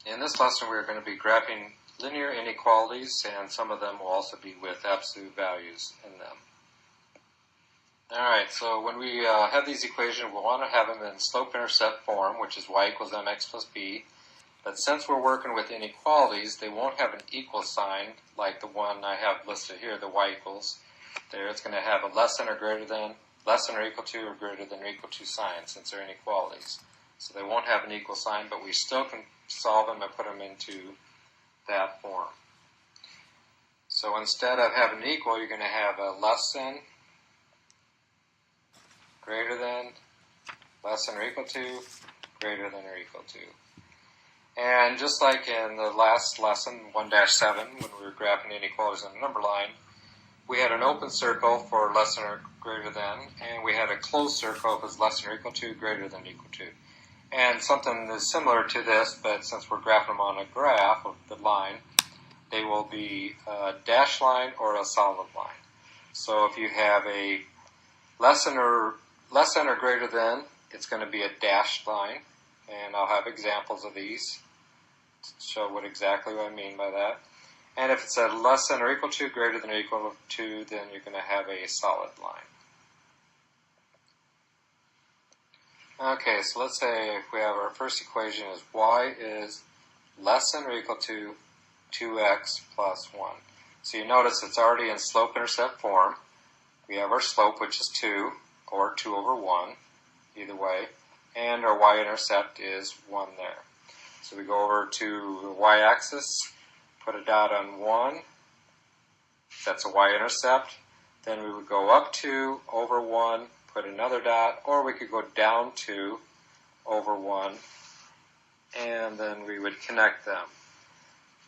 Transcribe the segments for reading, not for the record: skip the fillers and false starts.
In this lesson, we're going to be graphing linear inequalities, and some of them will also be with absolute values in them. Alright, so when we have these equations, we'll want to have them in slope-intercept form, which is y equals mx plus b. But since we're working with inequalities, they won't have an equal sign like the one I have listed here, the y equals. There, it's going to have a less than or greater than, less than or equal to, or greater than or equal to sign, since they're inequalities. So they won't have an equal sign, but we still can solve them and put them into that form. So instead of having an equal, you're going to have a less than, greater than, less than or equal to, greater than or equal to. And just like in the last lesson, 1-7, when we were graphing inequalities on the number line, we had an open circle for less than or greater than, and we had a closed circle if it's less than or equal to, greater than or equal to. And something is similar to this, but since we're graphing them on a graph of the line, they will be a dashed line or a solid line. So if you have a less than or greater than, it's going to be a dashed line, and I'll have examples of these to show exactly what I mean by that. And if it's a less than or equal to, greater than or equal to, then you're going to have a solid line. Okay, so let's say if we have our first equation is y is less than or equal to 2x plus 1. So you notice it's already in slope-intercept form. We have our slope, which is 2, or 2 over 1, either way, and our y-intercept is 1 there. So we go over to the y-axis, put a dot on 1, that's a y-intercept. Then we would go up 2 over 1, put another dot, or we could go down 2 over 1, and then we would connect them.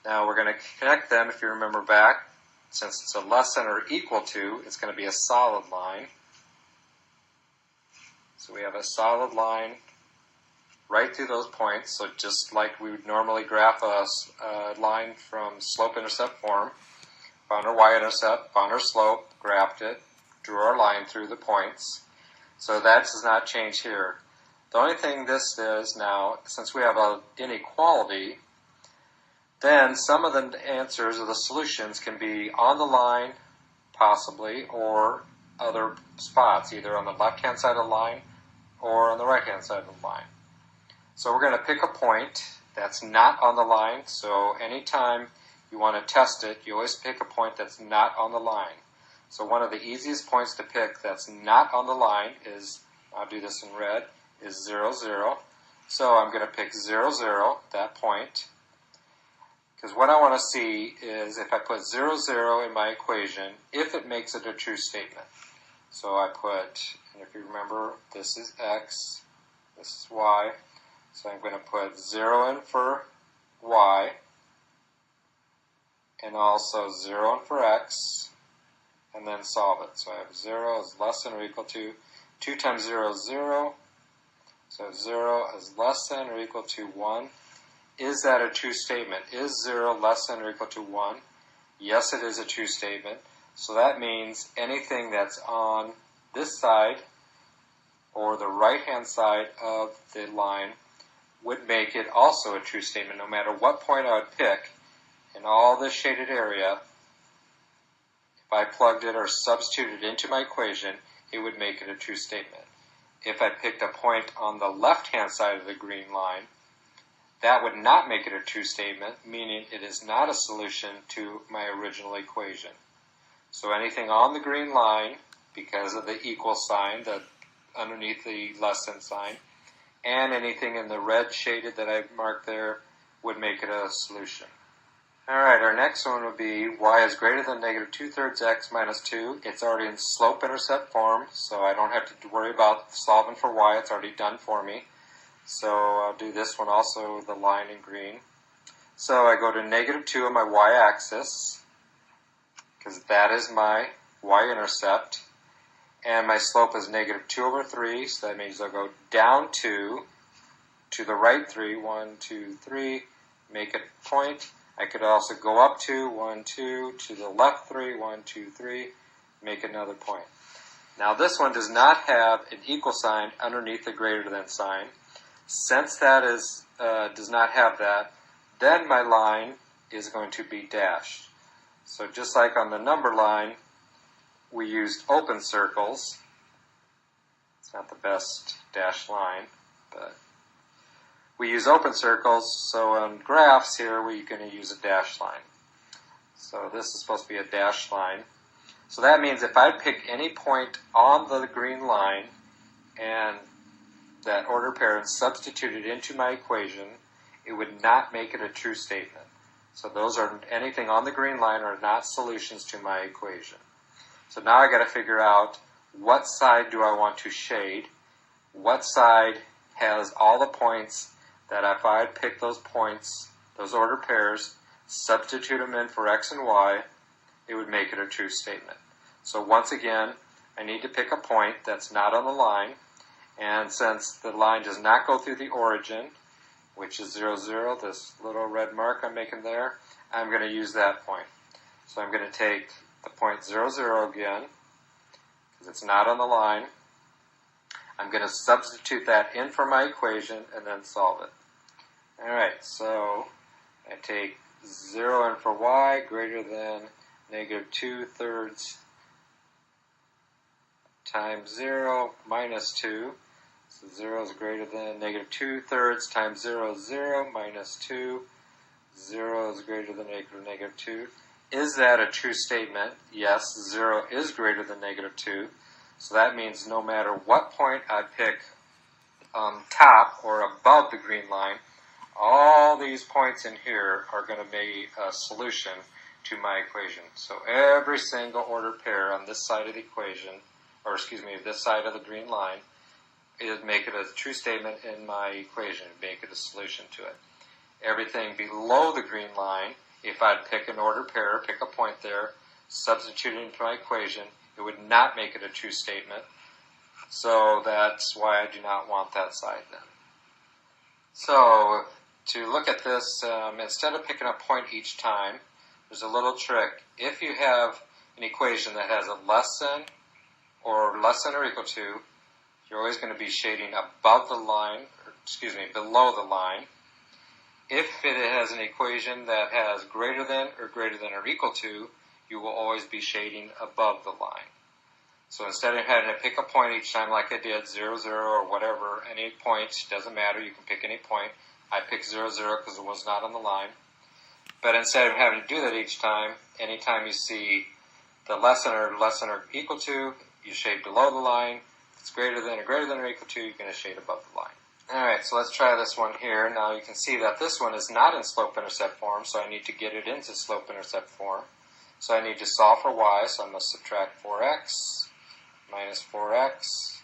Now we're going to connect them, if you remember back, since it's a less than or equal to, it's going to be a solid line. So we have a solid line right through those points, so just like we would normally graph a line from slope-intercept form, found our y-intercept, found our slope, graphed it, drew our line through the points. So that does not change here. The only thing this is now, since we have an inequality, then some of the answers or the solutions can be on the line, possibly, or other spots, either on the left-hand side of the line or on the right-hand side of the line. So we're going to pick a point that's not on the line, so anytime you want to test it, you always pick a point that's not on the line. So one of the easiest points to pick that's not on the line is, I'll do this in red, is 0, 0. So I'm going to pick 0, 0, that point. Because what I want to see is if I put 0, 0 in my equation, if it makes it a true statement. So I put, and if you remember, this is x, this is y. So I'm going to put 0 in for y, and also 0 in for x, and then solve it. So I have 0 is less than or equal to, 2 times 0 is 0, so 0 is less than or equal to 1. Is that a true statement? Is 0 less than or equal to 1? Yes, it is a true statement. So that means anything that's on this side or the right-hand side of the line would make it also a true statement. No matter what point I would pick in all this shaded area, if I plugged it or substituted it into my equation, it would make it a true statement. If I picked a point on the left-hand side of the green line, that would not make it a true statement, meaning it is not a solution to my original equation. So anything on the green line, because of the equal sign underneath the less than sign, and anything in the red shaded that I've marked there would make it a solution. Alright, our next one would be y is greater than negative 2/3 x minus 2. It's already in slope-intercept form, so I don't have to worry about solving for y. It's already done for me. So I'll do this one also, the line in green. So I go to negative 2 on my y-axis, because that is my y-intercept. And my slope is negative 2 over 3, so that means I'll go down 2, to the right 3, 1, 2, 3, make a point. I could also go up 2, 1, 2, to the left 3, 1, 2, 3, make another point. Now this one does not have an equal sign underneath the greater than sign. Since that does not have that, then my line is going to be dashed. So just like on the number line, we used open circles. It's not the best dashed line, but we use open circles. So on graphs here, we're going to use a dashed line. So this is supposed to be a dashed line. So that means if I pick any point on the green line and that order pair and substitute it into my equation, it would not make it a true statement. So those are, anything on the green line are not solutions to my equation. So now I got to figure out what side do I want to shade, what side has all the points that if I pick those points, those order pairs, substitute them in for x and y, it would make it a true statement. So once again, I need to pick a point that's not on the line, and since the line does not go through the origin, which is 0, 0, this little red mark I'm making there, I'm going to use that point. So I'm going to take the point 0, 0 again, because it's not on the line. I'm going to substitute that in for my equation and then solve it. Alright, so I take 0 in for y greater than negative 2/3 times 0 minus 2. So 0 is greater than negative 2/3 times 0 is 0 minus 2. 0 is greater than negative 2. Is that a true statement? Yes, 0 is greater than negative 2. So that means no matter what point I pick on top or above the green line, all these points in here are going to be a solution to my equation. So every single order pair on this side of the equation, or excuse me, this side of the green line, is make it a true statement in my equation, make it a solution to it. Everything below the green line, if I'd pick an order pair, pick a point there, substitute it into my equation, it would not make it a true statement. So that's why I do not want that side then. So to look at this, instead of picking a point each time, there's a little trick. If you have an equation that has a less than or equal to, you're always going to be shading above the line, or excuse me, below the line. If it has an equation that has greater than or equal to, you will always be shading above the line. So instead of having to pick a point each time like I did, 0, 0, or whatever, any point, doesn't matter, you can pick any point. I picked 0, 0 because it was not on the line. But instead of having to do that each time, anytime you see the less than or equal to, you shade below the line. If it's greater than or equal to, you're going to shade above the line. Alright, so let's try this one here. Now you can see that this one is not in slope-intercept form, so I need to get it into slope-intercept form. So I need to solve for y, so I'm going to subtract 4x minus 4x.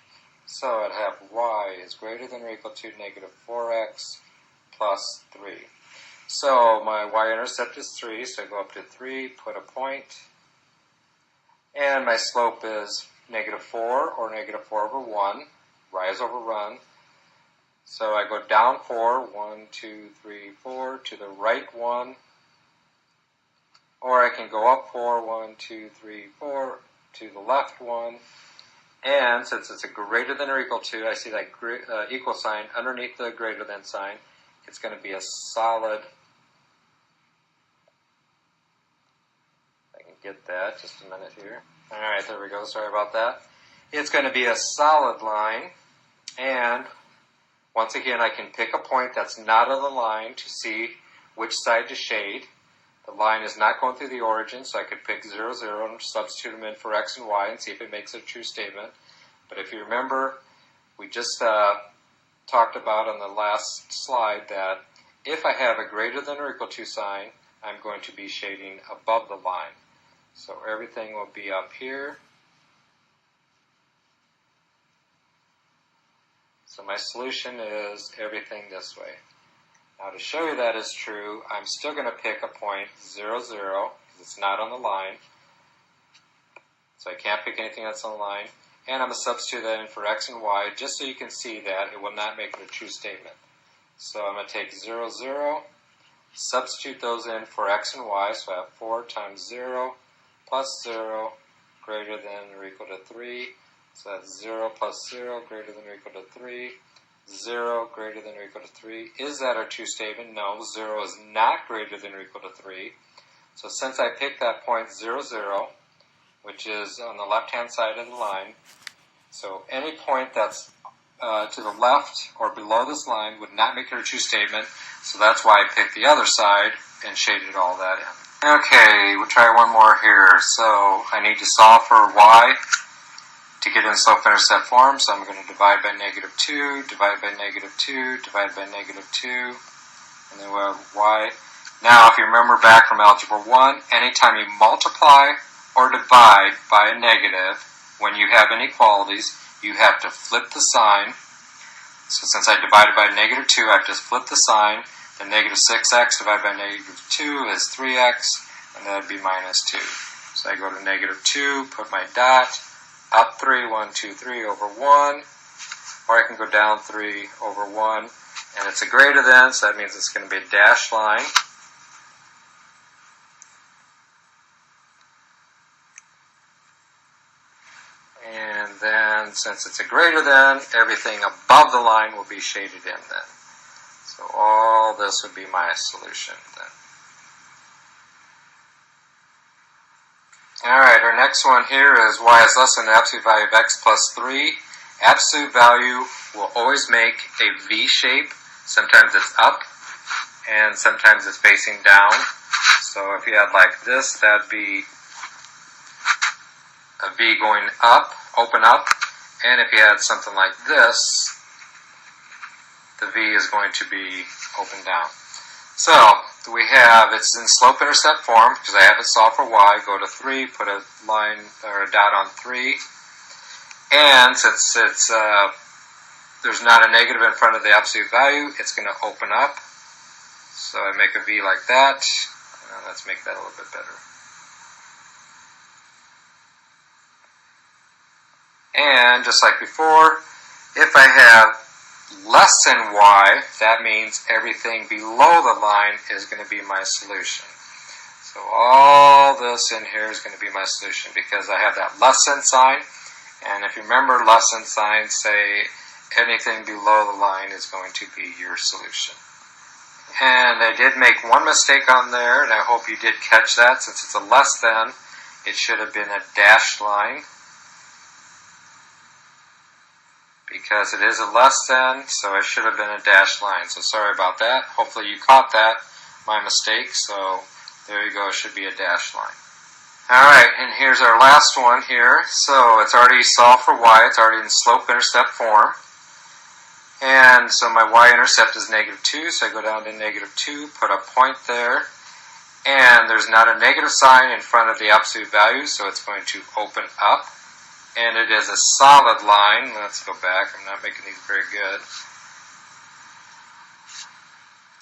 So I'd have y is greater than or equal to negative 4x plus 3. So my y-intercept is 3, so I go up to 3, put a point. And my slope is negative 4 or negative 4 over 1. Rise over run. So I go down 4, 1, 2, 3, 4, to the right 1. Or I can go up 4, 1, 2, 3, 4, to the left 1. And since it's a greater than or equal to, I see that equal sign underneath the greater than sign. It's going to be a solid, I can get that, just a minute here. Alright, there we go, sorry about that. It's going to be a solid line, and once again I can pick a point that's not on the line to see which side to shade. The line is not going through the origin, so I could pick 0, 0 and substitute them in for x and y and see if it makes a true statement. But if you remember, we just talked about on the last slide that if I have a greater than or equal to sign, I'm going to be shading above the line. So everything will be up here. So my solution is everything this way. Now to show you that is true, I'm still going to pick a point 0, 0, because it's not on the line. So I can't pick anything that's on the line. And I'm going to substitute that in for x and y, just so you can see that it will not make it a true statement. So I'm going to take 0, 0, substitute those in for x and y, so I have 4 times 0 plus 0 greater than or equal to 3. So that's 0 plus 0 greater than or equal to 3. 0 greater than or equal to 3. Is that our true statement? No, 0 is not greater than or equal to 3. So since I picked that point 0, 0, which is on the left-hand side of the line, so any point that's to the left or below this line would not make it a true statement, so that's why I picked the other side and shaded all that in. Okay, we'll try one more here. So I need to solve for y to get in slope-intercept form, so I'm going to divide by -2, divide by -2, divide by -2, and then we'll have y. Now, if you remember back from Algebra 1, anytime you multiply or divide by a negative, when you have inequalities, you have to flip the sign. So since I divided by -2, I have to flip the sign. Then -6x divided by -2 is 3x, and that would be -2. So I go to -2, put my dot, up 3, 1, 2, 3 over 1, or I can go down 3 over 1, and it's a greater than, so that means it's going to be a dashed line. And then, since it's a greater than, everything above the line will be shaded in then. So all this would be my solution then. Alright, our next one here is y is less than the absolute value of x plus 3. Absolute value will always make a V shape. Sometimes it's up, and sometimes it's facing down. So if you had like this, that'd be a V going up, open up, and if you had something like this, the V is going to be open down. So we have, it's in slope-intercept form, because I have it solved for y. Go to 3, put a line or a dot on 3, and since it's there's not a negative in front of the absolute value, it's going to open up. So I make a V like that. Let's make that a little bit better. And just like before, if I have less than y, that means everything below the line is going to be my solution. So all this in here is going to be my solution because I have that less than sign. And if you remember, less than signs say anything below the line is going to be your solution. And I did make one mistake on there, and I hope you did catch that. Since it's a less than, it should have been a dashed line. Because it is a less than, so it should have been a dashed line. So sorry about that. Hopefully you caught that, my mistake. So there you go, it should be a dashed line. Alright, and here's our last one here. So it's already solved for y, it's already in slope-intercept form. And so my y-intercept is -2, so I go down to -2, put a point there. And there's not a negative sign in front of the absolute value, so it's going to open up. And it is a solid line. Let's go back. I'm not making these very good.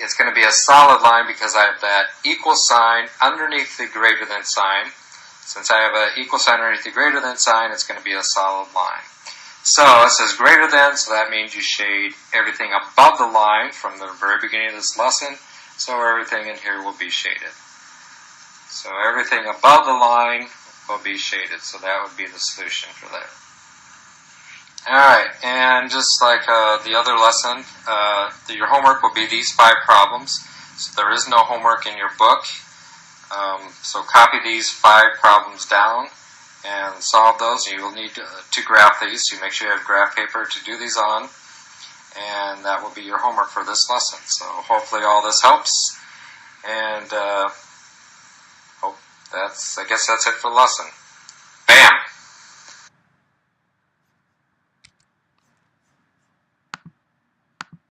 It's going to be a solid line because I have that equal sign underneath the greater than sign. Since I have an equal sign underneath the greater than sign, it's going to be a solid line. So it says greater than, so that means you shade everything above the line from the very beginning of this lesson. So everything in here will be shaded. So everything above the line will be shaded, so that would be the solution for that. Alright, and just like the other lesson, your homework will be these 5 problems. So there is no homework in your book, so copy these 5 problems down and solve those. You will need to graph these, so make sure you have graph paper to do these on, and that will be your homework for this lesson. So hopefully all this helps, and I guess that's it for the lesson. Bam!